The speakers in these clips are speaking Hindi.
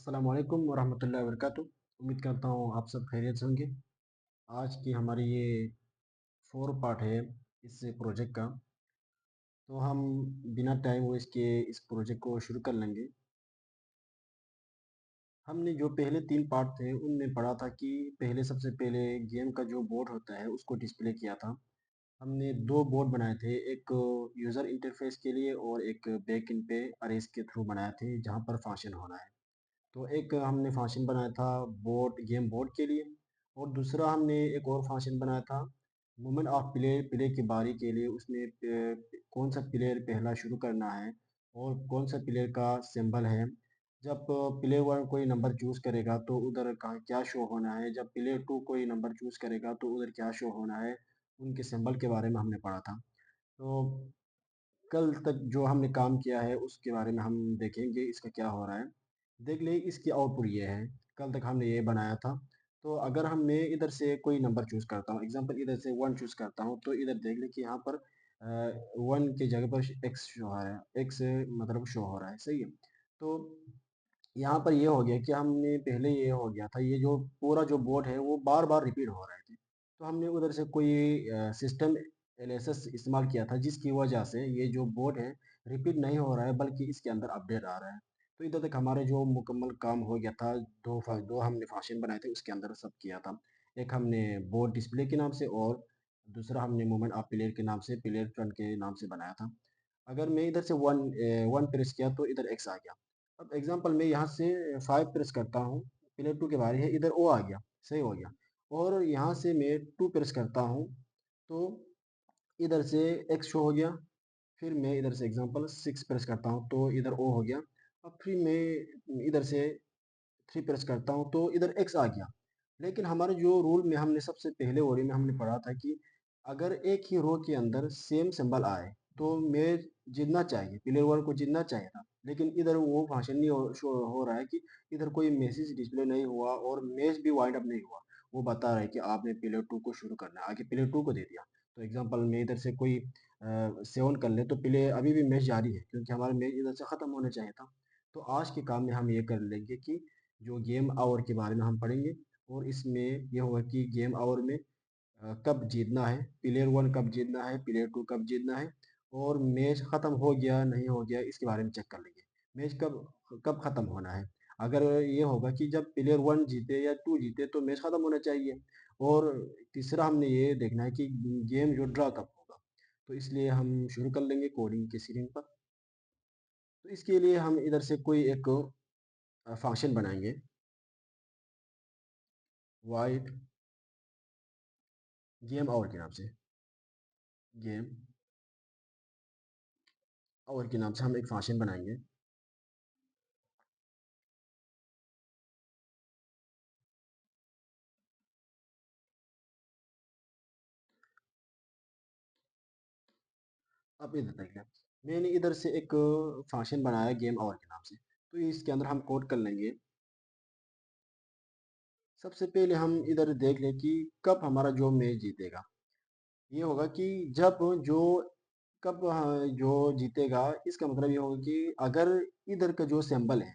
अस्सलाम वालेकुम वरहमतुल्लाहि वबरकातुहू। उम्मीद करता हूँ आप सब खैरियत से होंगे। आज की हमारी ये 4 पार्ट है इस प्रोजेक्ट का। तो हम बिना टाइम वेस्ट किए इस प्रोजेक्ट को शुरू कर लेंगे। हमने जो पहले 3 पार्ट थे उनमें पढ़ा था कि पहले सबसे पहले गेम का जो बोर्ड होता है उसको डिस्प्ले किया था। हमने 2 बोर्ड बनाए थे, एक यूज़र इंटरफेस के लिए और एक बैकएंड पे अरेज़ के थ्रू बनाए थे जहाँ पर फंक्शन होना है। तो एक हमने फंक्शन बनाया था बोर्ड गेम बोर्ड के लिए और दूसरा हमने एक और फंक्शन बनाया था मूवमेंट ऑफ प्ले की बारी के लिए। उसमें कौन सा प्लेयर पहला शुरू करना है और कौन सा प्लेयर का सिंबल है। जब प्लेयर वन कोई नंबर चूज़ करेगा तो उधर का क्या शो होना है, जब प्लेयर टू कोई नंबर चूज़ करेगा तो उधर क्या शो होना है, उनके सिंबल के बारे में हमने पढ़ा था। तो कल तक जो हमने काम किया है उसके बारे में हम देखेंगे इसका क्या हो रहा है। देख ले इसकी आउटपुट ये है, कल तक हमने ये बनाया था। तो अगर हम मैं इधर से कोई नंबर चूज़ करता हूँ, एग्ज़ाम्पल इधर से 1 चूज़ करता हूँ, तो इधर देख ले कि यहाँ पर 1 की जगह पर एक्स शो हो रहा है, एक्स मतलब शो हो रहा है, सही है। तो यहाँ पर ये हो गया कि हमने पहले ये हो गया था, ये जो पूरा जो बोर्ड है वो बार-बार रिपीट हो रहे थे। तो हमने उधर से कोई सिस्टम एनालिसिस इस्तेमाल किया था जिसकी वजह से ये जो बोर्ड है रिपीट नहीं हो रहा है बल्कि इसके अंदर अपडेट आ रहा है। तो इधर तक हमारे जो मुकम्मल काम हो गया था, 2 हमने फंक्शन बनाए थे उसके अंदर सब किया था। एक हमने बोर्ड डिस्प्ले के नाम से और दूसरा हमने मूवमेंट ऑफ प्लेयर के नाम से, प्लेयर टर्न के नाम से बनाया था। अगर मैं इधर से 1 प्रेस किया तो इधर एक्स आ गया। अब एग्ज़ाम्पल मैं यहाँ से 5 प्रेस करता हूँ, प्लेयर 2 के बारी है, इधर ओ आ गया, सही हो गया। और यहाँ से मैं 2 प्रेस करता हूँ, तो इधर से एक्स शो हो गया। फिर मैं इधर से एग्ज़ाम्पल 6 प्रेस करता हूँ, तो इधर ओ हो गया। अब फिर मैं इधर से 3 प्रेस करता हूँ, तो इधर एक्स आ गया। लेकिन हमारे जो रूल में हमने सबसे पहले ओरी में हमने पढ़ा था कि अगर एक ही रो के अंदर सेम सिंबल आए, तो मैच जीतना चाहिए, प्लेयर 1 को जीतना चाहिए था। लेकिन इधर वो फंक्शन नहीं शो हो रहा है कि इधर कोई मैसेज डिस्प्ले नहीं हुआ और मैच भी वाइंड अप नहीं हुआ। वो बता रहा है कि आपने प्लेयर 2 को शुरू करना है, आगे प्लेयर 2 को दे दिया। तो एग्ज़ाम्पल मैं इधर से कोई 7 कर ले तो प्ले अभी भी मैच जारी है क्योंकि हमारा मैच इधर से ख़त्म होना चाहिए था। तो आज के काम में हम ये कर लेंगे कि जो गेम आवर के बारे में हम पढ़ेंगे और इसमें ये होगा कि गेम आवर में कब जीतना है, प्लेयर 1 कब जीतना है, प्लेयर 2 कब जीतना है और मैच ख़त्म हो गया, नहीं हो गया इसके बारे में चेक कर लेंगे। मैच कब कब ख़त्म होना है। अगर ये होगा कि जब प्लेयर 1 जीते या 2 जीते तो मैच ख़त्म होना चाहिए और तीसरा हमने ये देखना है कि गेम जो ड्रा कब होगा। तो इसलिए हम शुरू कर लेंगे कोडिंग के स्क्रीन पर। तो इसके लिए हम इधर से कोई एक फ़ंक्शन बनाएँगे, वॉइड गेम आवर के नाम से। गेम आवर के नाम से हम एक फ़ंक्शन बनाएँगे। अब इधर देख लें, मैंने इधर से एक फ़ंक्शन बनाया गेम आवर के नाम से। तो इसके अंदर हम कोड कर लेंगे। सबसे पहले हम इधर देख लें कि कब हमारा जो मैच जीतेगा। ये होगा कि जब जो कब जो जीतेगा इसका मतलब ये होगा कि अगर इधर का जो सिंबल है,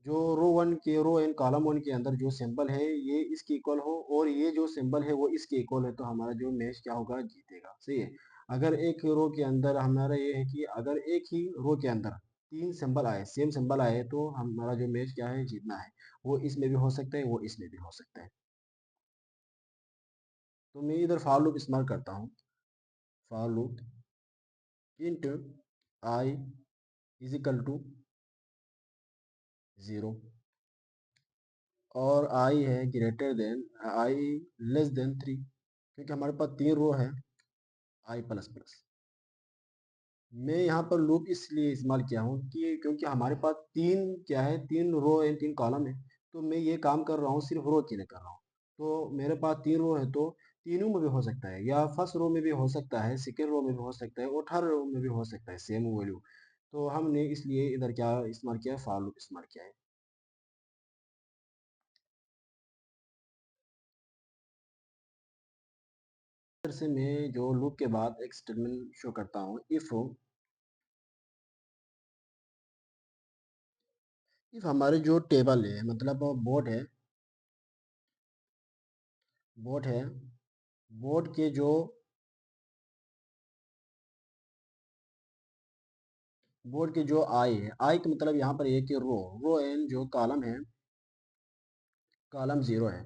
जो रो एंड कॉलम 1 के अंदर जो सिंबल है ये इसके इक्वल हो और ये जो सिंबल है वो इसके इक्वल है तो हमारा जो मैच क्या होगा जीतेगा, सही है। अगर एक रो के अंदर हमारा ये है कि अगर एक ही रो के अंदर 3 सिंबल आए, सेम सिंबल आए तो हमारा जो मैच क्या है जीतना है। वो इसमें भी हो सकता है, वो इसमें भी हो सकता है। तो मैं इधर फॉर लूप इस्तेमाल करता हूँ। For loop int i is equal to 0 और आई है greater than i less than 3 क्योंकि हमारे पास 3 रो है आई प्लस प्लस। मैं यहाँ पर लूप इसलिए इस्तेमाल किया हूँ कि क्योंकि हमारे पास 3 क्या है, 3 रो एंड 3 कॉलम है। तो मैं ये काम कर रहा हूँ सिर्फ रो के लिए कर रहा हूँ। तो मेरे पास 3 रो है तो तीनों में भी हो सकता है या फर्स्ट रो में भी हो सकता है, सेकेंड रो में भी हो सकता है और थर्ड रो में भी हो सकता है सेम वैल्यू। तो हमने इसलिए इधर क्या इस्तेमाल किया है, फॉर लूप इस्तेमाल किया है। इधर से मैं जो लूप के बाद एक स्टेटमेंट शो करता हूँ, इफ इफ हमारे जो टेबल है मतलब बोर्ड है बोर्ड के जो आई है, आई का मतलब यहाँ पर एक रो एन जो कॉलम है, कॉलम जीरो है,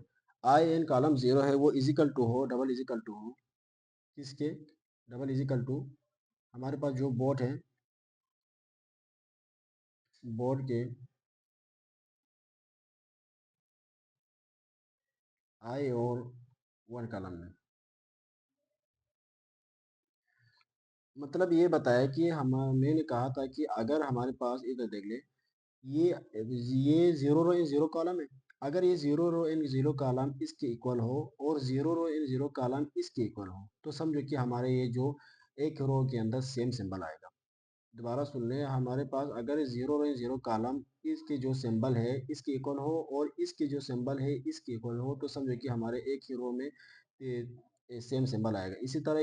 आई एन कॉलम जीरो है, वो इजिकल टू हो, डबल इजिकल टू हो किसके, डबल इजिकल टू हमारे पास जो बोर्ड है, बोर्ड के आई और वन कॉलम में। मतलब ये बताया कि हम मैंने कहा था कि अगर हमारे पास इधर देख ले, ये zero row in zero column है, अगर ये zero row in zero column इसके इक्वल हो और zero row in zero column इसके इक्वल हो, तो समझो कि हमारे ये जो एक रो के अंदर सेम सिंबल आएगा। दोबारा सुन लें, हमारे पास अगर zero row in zero column इसके जो सिंबल है इसके इक्वल हो और इसके जो सिंबल है इसके इक्वल हो, तो समझो कि हमारे एक ही रो में सेम सिंबल आएगा। इसी तरह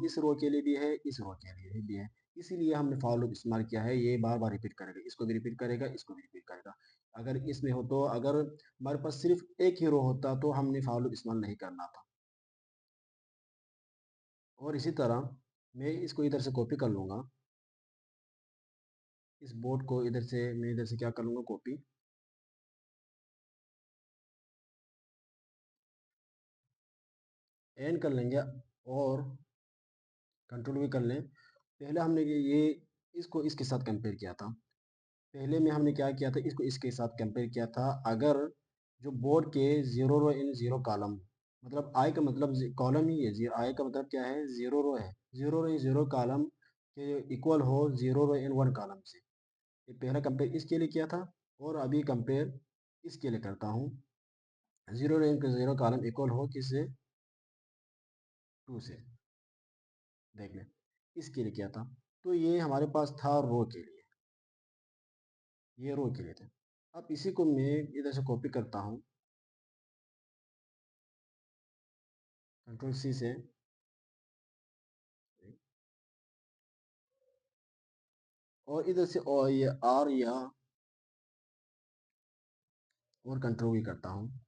इस रो के लिए भी है, इस रो के लिए भी है, इसीलिए हमने फॉर लूप इस्तेमाल किया है। ये बार बार रिपीट करेगा, इसको भी रिपीट करेगा, इसको भी रिपीट करेगा। अगर इसमें हो तो अगर हमारे पास सिर्फ एक ही रो होता तो हमने फॉर लूप इस्तेमाल नहीं करना था। और इसी तरह मैं इसको इधर से कॉपी कर लूँगा, इस बोर्ड को इधर से मैं इधर से क्या कर लूँगा, कॉपी एन कर लेंगे और कंट्रोल भी कर लें। पहले हमने ये इसको इसके साथ कंपेयर किया था, पहले में हमने क्या किया था, इसको इसके साथ कंपेयर किया था। अगर जो बोर्ड के zero row in zero column, मतलब आई का मतलब कॉलम ही है, आई का मतलब क्या है, जीरो रो है, zero row in zero column के इक्वल हो zero row in one column से। ये पहला कंपेयर इसके लिए किया था और अभी कंपेयर इसके लिए करता हूँ, zero row in zero column equal हो किससे, टू से। देख लें, इसके लिए किया था। तो ये हमारे पास था रो के लिए, ये रो के लिए थे। अब इसी को मैं इधर से कॉपी करता हूँ, कंट्रोल सी से, और इधर से और ये आर या और कंट्रोल भी करता हूँ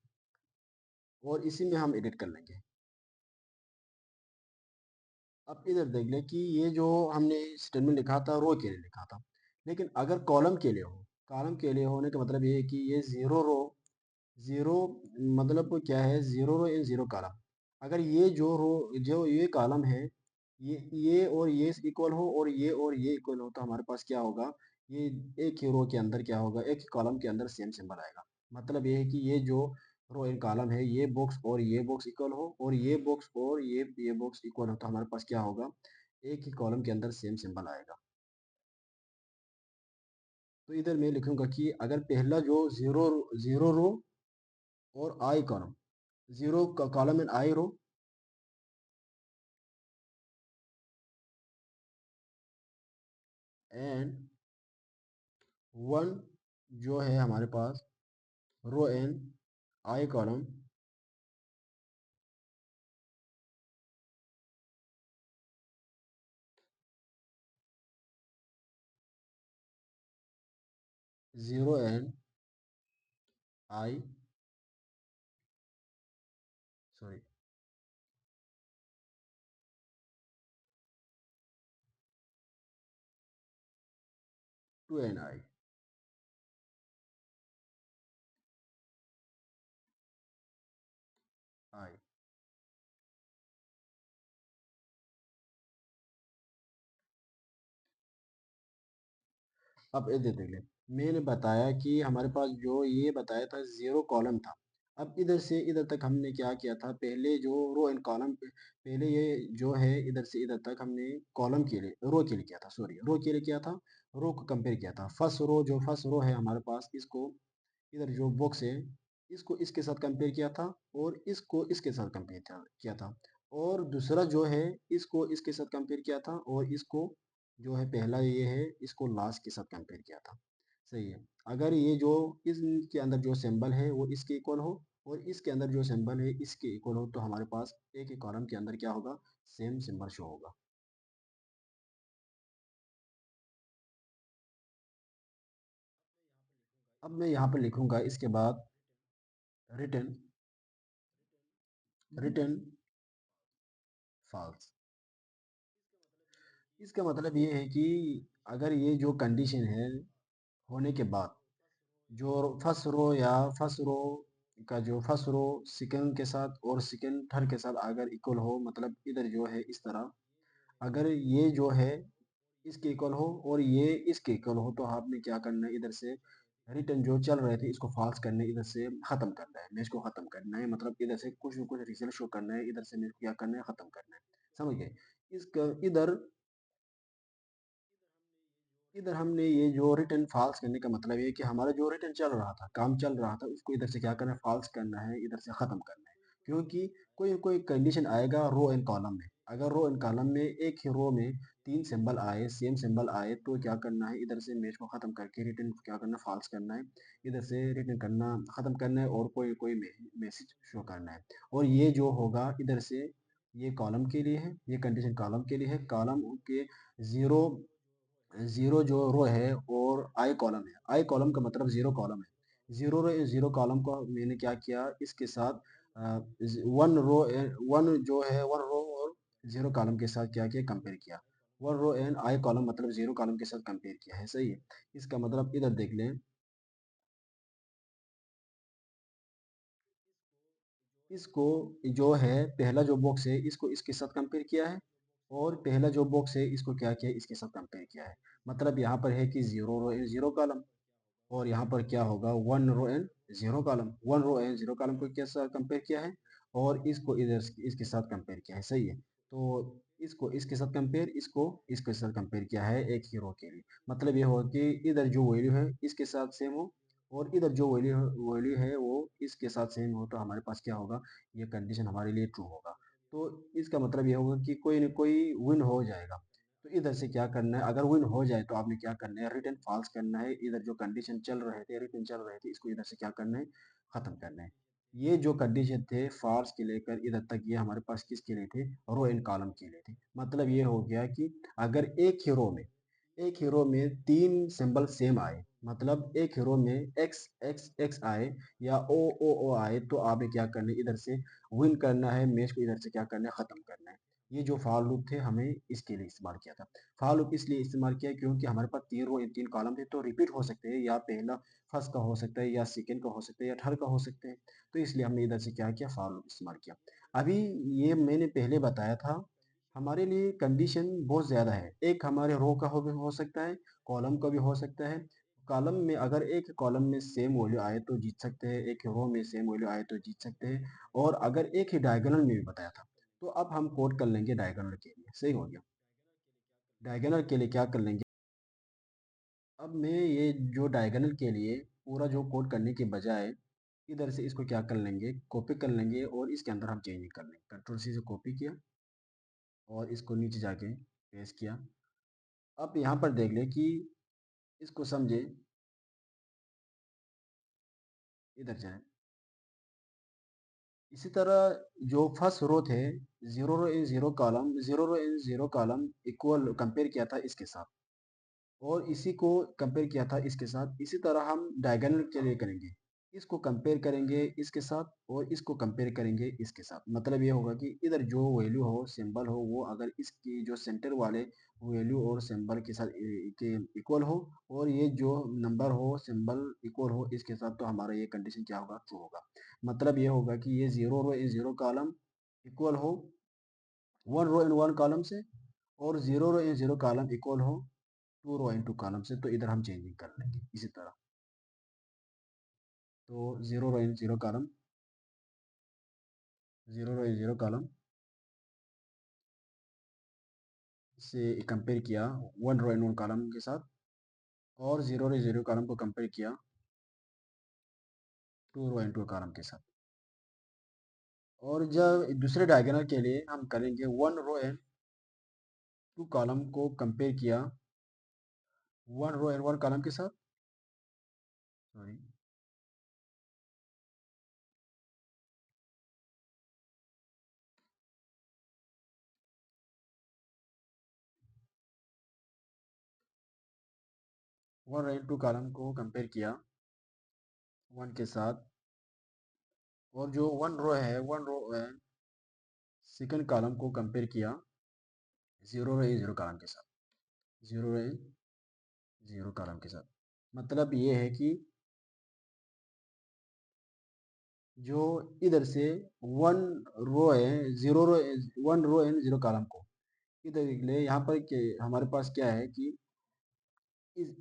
और इसी में हम एडिट कर लेंगे। अब इधर देख ले कि ये जो हमने स्टेटमेंट लिखा था रो के लिए लिखा था, लेकिन अगर कॉलम के लिए हो, कॉलम के लिए होने का मतलब ये है कि ये जीरो रो जीरो मतलब क्या है, zero row in zero column. अगर ये जो जो ये कॉलम है, ये और ये इक्वल हो और ये इक्वल हो, तो हमारे पास क्या होगा, ये एक ही रो के अंदर क्या होगा, एक ही कॉलम के अंदर सेम सिंबल आएगा। मतलब ये है कि ये जो रो इन कॉलम है, ये बॉक्स और ये बॉक्स इक्वल हो और ये बॉक्स और ये बॉक्स इक्वल हो, तो हमारे पास क्या होगा, एक ही कॉलम के अंदर सेम सिंबल आएगा। तो इधर मैं लिखूंगा कि अगर पहला जो जीरो जीरो रो और I column, zero column and I row, and one जो है हमारे पास row N I column, zero N I, sorry, two N I. I, अब इधर देख ले, मैंने बताया कि हमारे पास जो ये बताया था जीरो कॉलम था। अब इधर से इधर तक हमने क्या किया था, पहले जो रो एंड कॉलम, पहले ये जो है इधर से इधर तक हमने कॉलम के लिए रो के लिए किया था, सॉरी रो के लिए किया था, रो को कंपेयर किया था। फर्स्ट रो जो फर्स्ट रो है हमारे पास, इसको इधर जो बॉक्स है इसको इसके साथ कंपेयर किया था और इसको इसके साथ कंपेयर किया था, और दूसरा जो है इसको इसके साथ कंपेयर किया था और इसको जो है पहला ये है इसको लास्ट के साथ कंपेयर किया था। सही है, अगर ये जो इसके अंदर जो सिंबल है वो इसके इक्वल हो और इसके अंदर जो सिंबल है इसके इक्वल हो, तो हमारे पास एक ही कॉलम के अंदर क्या होगा, सेम सिंबल शो होगा। अब मैं यहाँ पर लिखूंगा इसके बाद रिटर्न रिटर्न फॉल्स। इसका मतलब ये है कि अगर ये जो कंडीशन है होने के बाद जो फर्स्ट रो का जो फर्स्ट रो सेकंड के साथ और सेकंड थर्ड के साथ अगर इक्वल हो, मतलब इधर जो है इस तरह, अगर ये जो है इसके इक्वल हो और ये इसके इक्वल हो, तो आपने क्या करना है, इधर से रिटर्न जो चल रहे थे इसको फॉल्स करने, इधर से खत्म करना है, मैच को खत्म करना है, मतलब इधर से कुछ न कुछ रिजल्ट शो करना है, इधर से मैच को क्या करना है, खत्म करना है। समझ गए? इसका इधर इधर हमने ये जो रिटर्न फॉल्स करने का मतलब ये है कि हमारा जो रिटर्न चल रहा था, काम चल रहा था, उसको इधर से क्या करना है, फॉल्स करना है, इधर से खत्म करना है। क्योंकि कोई कोई कंडीशन आएगा रो एंड कॉलम में, अगर रो एंड कॉलम में एक ही रो में तीन सिंबल आए, सेम सिंबल आए, तो क्या करना है, इधर से मैच को खत्म करके रिटर्न क्या करना है, फॉल्स करना है, इधर से रिटर्न करना खत्म करना है और कोई कोई मैसेज शो करना है। और ये जो होगा इधर से, ये कॉलम के लिए है, ये कंडीशन कॉलम के लिए है, कॉलम के जीरो जीरो जो रो है और आई कॉलम है, आई कॉलम का मतलब जीरो कॉलम है, जीरो रो जीरो कॉलम को मैंने क्या किया, इसके साथ वन रो, वन जो है वन रो और जीरो कॉलम के साथ क्या किया, कंपेयर किया, one row and i column मतलब जीरो कॉलम के साथ कंपेयर किया है। सही है? इसका मतलब इधर देख लें, इसको जो है पहला जो बॉक्स है इसको इसके साथ कंपेयर किया है, और पहला जो बॉक्स है इसको क्या किया है, इसके साथ कंपेयर किया है। मतलब यहाँ पर है कि zero row and zero column, और यहाँ पर क्या होगा, one row and zero column, one row and zero column को कैसा कंपेयर किया है, और इसको इधर इसके साथ कंपेयर किया है। सही है? तो इसको इसके साथ कंपेयर, इसको इसके साथ कंपेयर किया है एक ही रो के लिए। मतलब ये होगा कि इधर जो वैल्यू है इसके साथ सेम हो, और इधर जो वैल्यू है वो इसके साथ सेम हो, तो हमारे पास क्या होगा, ये कंडीशन हमारे लिए ट्रू होगा। तो इसका मतलब ये होगा कि कोई न कोई विन हो जाएगा। तो इधर से क्या करना है, अगर विन हो जाए तो आपने क्या करना है, रिटर्न फॉल्स करना है, इधर जो कंडीशन चल रहे थे, रिटर्न चल रहे थे, इसको इधर से क्या करना है, खत्म करना है। ये जो कंडीशन थे फॉल्स के लेकर इधर तक, ये हमारे पास किसके लिए थे, रो एंड कॉलम के लिए थे। मतलब ये हो गया कि अगर एक हीरो में तीन सिंबल सेम आए, मतलब एक हीरो में एक्स एक्स एक्स आए या ओ आए, तो आपने क्या करना है, इधर से विन करना है, मैच को इधर से क्या करना है, खत्म करना है। ये जो फॉर लूप थे हमें इसके लिए इस्तेमाल किया था। फॉर लूप इसलिए इस्तेमाल किया क्योंकि हमारे पास तीन रो तीन कॉलम थे, तो रिपीट हो सकते हैं, या पहला फर्स्ट का हो सकता है, या सेकंड का हो सकता है, या थर्ड का हो सकते हैं। तो इसलिए हमने इधर से क्या किया, फॉर लूप इस्तेमाल किया। अभी ये मैंने पहले बताया था, हमारे लिए कंडीशन बहुत ज़्यादा है, एक हमारे रो का हो सकता है, कॉलम का भी हो सकता है। कॉलम में अगर एक कॉलम में सेम वैल्यू आए तो जीत सकते हैं, एक रो में सेम वैल्यू आए तो जीत सकते हैं, और अगर एक ही डायगोनल में भी बताया था। तो अब हम कोड कर लेंगे डायगोनल के लिए। सही हो गया? डायगोनल के लिए क्या कर लेंगे, अब मैं ये जो डायगोनल के लिए पूरा जो कोड करने के बजाय इधर से इसको क्या कर लेंगे, कॉपी कर लेंगे, और इसके अंदर हम चेंजिंग कर लेंगे। कंट्रोल सी से कॉपी किया और इसको नीचे जाके पेस्ट किया। अब यहाँ पर देख ले कि इसको समझे, इधर जाए, इसी तरह जो फर्स्ट रो थे, zero row in zero column, zero row in zero column equal compare किया था इसके साथ, और इसी को कंपेयर किया था इसके साथ। इसी तरह हम डायगोनल के लिए करेंगे, इसको कंपेयर करेंगे इसके साथ, और इसको कंपेयर करेंगे इसके साथ। मतलब ये होगा कि इधर जो वैल्यू हो, सिंबल हो, वो अगर इसकी जो सेंटर वाले वैल्यू और सिंबल के साथ के इक्वल हो, और ये जो नंबर हो, सिंबल इक्वल हो इसके साथ, तो हमारा ये कंडीशन क्या होगा, ट्रू होगा। मतलब ये होगा कि ये zero row in zero column equal हो one row in one column से, और zero row in zero column equal हो two row in two column से। तो इधर हम चेंजिंग कर लेंगे इसी तरह। तो zero row in zero column, zero row in zero column से कंपेयर किया one row in one column के साथ, और जीरो रो जीरो कॉलम को कंपेयर किया two row in two column के साथ। और जब दूसरे डायगोनल के लिए हम करेंगे one row and two column को कंपेयर किया one row and one column के साथ, sorry, one row and two column को कंपेयर किया 1 के साथ, और जो 1 रो है, 1 रो सेकंड कॉलम को कंपेयर किया 0 रो इन 0 कॉलम के साथ, 0 रो इन 0 कॉलम के साथ। मतलब ये है कि जो इधर से 1 रो है, 0 रो 1 रो एंड 0 कॉलम को इधर के लिए यहाँ पर हमारे पास क्या है कि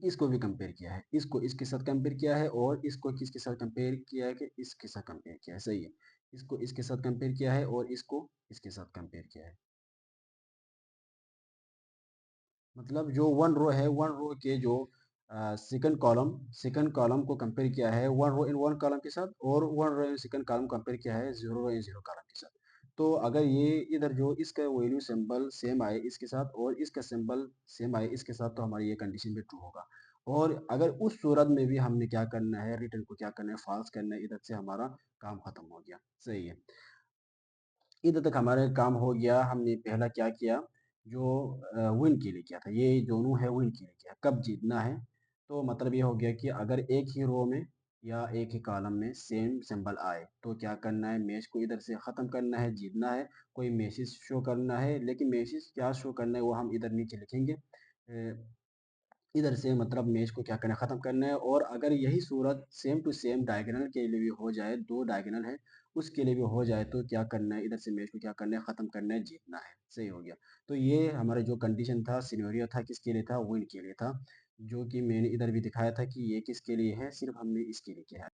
इसको भी कंपेयर किया है, इसको इसके साथ कंपेयर किया है, और इसको किसके साथ कंपेयर किया है कि इसके साथ कंपेयर किया है, सही है। इसको इसके साथ कंपेयर किया है और इसको इसके साथ कंपेयर किया है। मतलब जो 1 रो है, 1 रो के जो सेकंड कॉलम को कंपेयर किया है 1 रो इन 1 कॉलम के साथ, और 1 रो इन सेकंड कॉलम कंपेयर किया है 0 रो इन 0 कॉलम के साथ। तो अगर ये इधर जो इसका वैल्यू सिंबल सेम आए इसके साथ, और इसका सिंबल सेम आए इसके साथ, तो हमारी ये कंडीशन भी ट्रू होगा। और अगर उस सूरत में भी हमने क्या करना है, रिटर्न को क्या करना है, फॉल्स करना है, इधर से हमारा काम खत्म हो गया, सही है। इधर तक हमारा काम हो गया। हमने पहला क्या किया, जो विन के लिए किया था, ये दोनों है विन के लिए किया, कब जीतना है। तो मतलब ये हो गया कि अगर एक ही रो में या एक ही कॉलम में सेम सिंबल आए तो क्या करना है, मैच को इधर से ख़त्म करना है, जीतना है। कोई मैसेज शो करना है, लेकिन मैसेज क्या शो करना है वो हम इधर नीचे लिखेंगे। इधर से मतलब मैच को क्या करना है, ख़त्म करना है। और अगर यही सूरत सेम टू सेम डायगोनल के लिए भी हो जाए, दो डायगोनल है उसके लिए भी हो जाए, तो क्या करना है, इधर से मैच को क्या करना है, ख़त्म करना है, जीतना है, सही हो गया। तो ये हमारा जो कंडीशन था, सिनेरियो था, किसके लिए था, विन के लिए था। जो कि मैंने इधर भी दिखाया था कि ये किसके लिए है, सिर्फ हमने इसके लिए किया है।